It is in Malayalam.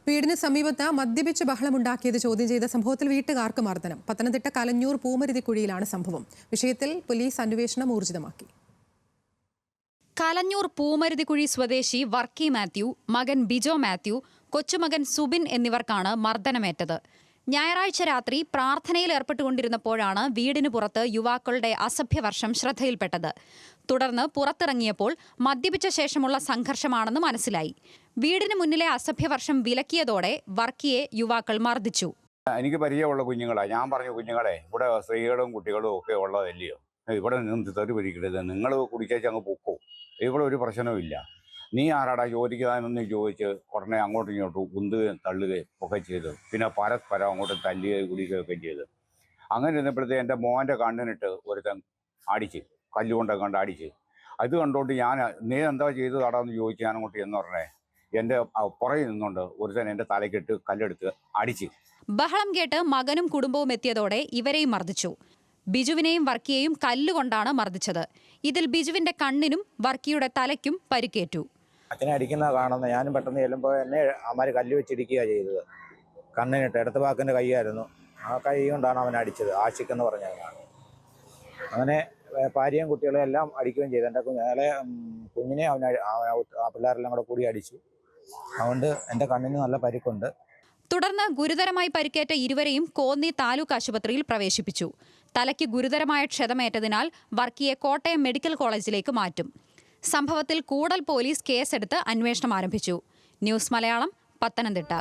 വീടിന് സമീപത്ത് മദ്യപിച്ച് ബഹളമുണ്ടാക്കിയത് ചോദ്യം ചെയ്ത സംഭവത്തിൽ വീട്ടുകാർക്ക് മർദ്ദനം. പത്തനംതിട്ട കലഞ്ഞൂർ പൂമരുതിക്കുഴിയിലാണ് സംഭവം. വിഷയത്തിൽ പോലീസ് അന്വേഷണം ഊർജിതമാക്കി. കലഞ്ഞൂർ പൂമരുതിക്കുഴി സ്വദേശി വർക്കി മാത്യു, മകൻ ബിജോ മാത്യു, കൊച്ചുമകൻ സുബിൻ എന്നിവർക്കാണ് മർദ്ദനമേറ്റത്. ഞായറാഴ്ച രാത്രി പ്രാർത്ഥനയിൽ ഏർപ്പെട്ടുകൊണ്ടിരുന്നപ്പോഴാണ് വീടിന് പുറത്ത് യുവാക്കളുടെ അസഭ്യവർഷം ശ്രദ്ധയിൽപ്പെട്ടത്. തുടർന്ന് പുറത്തിറങ്ങിയപ്പോൾ മദ്യപിച്ച ശേഷമുള്ള സംഘർഷമാണെന്ന് മനസ്സിലായി. വീടിന് മുന്നിലെ അസഭ്യവർഷം വിലക്കിയതോടെ വർക്കിയെ യുവാക്കൾ മർദ്ദിച്ചു. എനിക്ക് പരിചയമുള്ള കുഞ്ഞുങ്ങളാണ്. ഞാൻ പറഞ്ഞു, കുഞ്ഞുങ്ങളെ, ഇവിടെ സ്ത്രീകളും കുട്ടികളും ഒക്കെ ഉള്ളതല്ലയോ, ഇവിടെ നിന്ന് തെറി പിടിക്കരുത്, നിങ്ങൾ കുടിച്ചേച്ച് അങ്ങ് പൊക്കോ, ഇവിടെ ഒരു പ്രശ്നവുമില്ല, നീ ആരാടാ ചോദിക്കാനെന്ന് ചോദിച്ച് ഉടനെ അങ്ങോട്ടും ഇങ്ങോട്ടും ഉന്തുകയും തള്ളുകയും ഒക്കെ ചെയ്തു. പിന്നെ പരസ്പരം അങ്ങോട്ട് തല്ലുകയും കുടിക്കുകയൊക്കെ ചെയ്തു. അങ്ങനെ ഇരുന്നപ്പോഴത്തേ എൻ്റെ മോൻ്റെ കണ്ണിനിട്ട് ഒരുത്തൻ അടിച്ച്, കല്ലുകൊണ്ടൊക്കെ കണ്ട് അടിച്ച്. അത് കണ്ടുകൊണ്ട് ഞാൻ, നീ എന്താ ചെയ്തതാടാന്ന് ചോദിച്ച് ഞാൻ അങ്ങോട്ട് എന്ന് പറഞ്ഞേ, എൻ്റെ പുറകിൽ നിന്നുകൊണ്ട് ഒരുത്തൻ എൻ്റെ തലയ്ക്കിട്ട് കല്ലെടുത്ത് അടിച്ച്. ബഹളം കേട്ട് മകനും കുടുംബവും എത്തിയതോടെ ഇവരെയും മർദ്ദിച്ചു. ബിജുവിനെയും വർക്കിയെയും കല്ലുകൊണ്ടാണ് മർദ്ദിച്ചത്. ഇതിൽ ബിജുവിന്റെ കണ്ണിനും വർക്കിയുടെ തലയ്ക്കും പരിക്കേറ്റു. അച്ഛനെ അടിക്കുന്ന കാണുന്ന ഞാനും പെട്ടെന്ന് ചെല്ലുമ്പോൾ എന്നെ അമ്മ കല്ല് വെച്ചിരിക്കുകയാണ് ചെയ്തത്. കണ്ണിനിട്ട് ഇടത്ത് വാക്കിൻ്റെ കൈയായിരുന്നു. ആ കൈ കൊണ്ടാണ് അവൻ അടിച്ചത്. ആഷിക്കെന്ന് പറഞ്ഞവനാണ്. അങ്ങനെ ഭാര്യയും കുട്ടികളെയും എല്ലാം അടിക്കുകയും ചെയ്തു. എൻ്റെ കുഞ്ഞിനെ ആ പിള്ളേരെല്ലാം കൂടെ കൂടി അടിച്ചു. അതുകൊണ്ട് എൻ്റെ കണ്ണിന് നല്ല പരിക്കുണ്ട്. തുടർന്ന് ഗുരുതരമായി പരിക്കേറ്റ ഇരുവരെയും കോന്നി താലൂക്ക് ആശുപത്രിയിൽ പ്രവേശിപ്പിച്ചു. തലയ്ക്ക് ഗുരുതരമായ ക്ഷതമേറ്റതിനാൽ വർക്കിയെ കോട്ടയം മെഡിക്കൽ കോളേജിലേക്ക് മാറ്റും. സംഭവത്തിൽ കൂടൽ പോലീസ് കേസെടുത്ത് അന്വേഷണം ആരംഭിച്ചു. ന്യൂസ് മലയാളം, പത്തനംതിട്ട.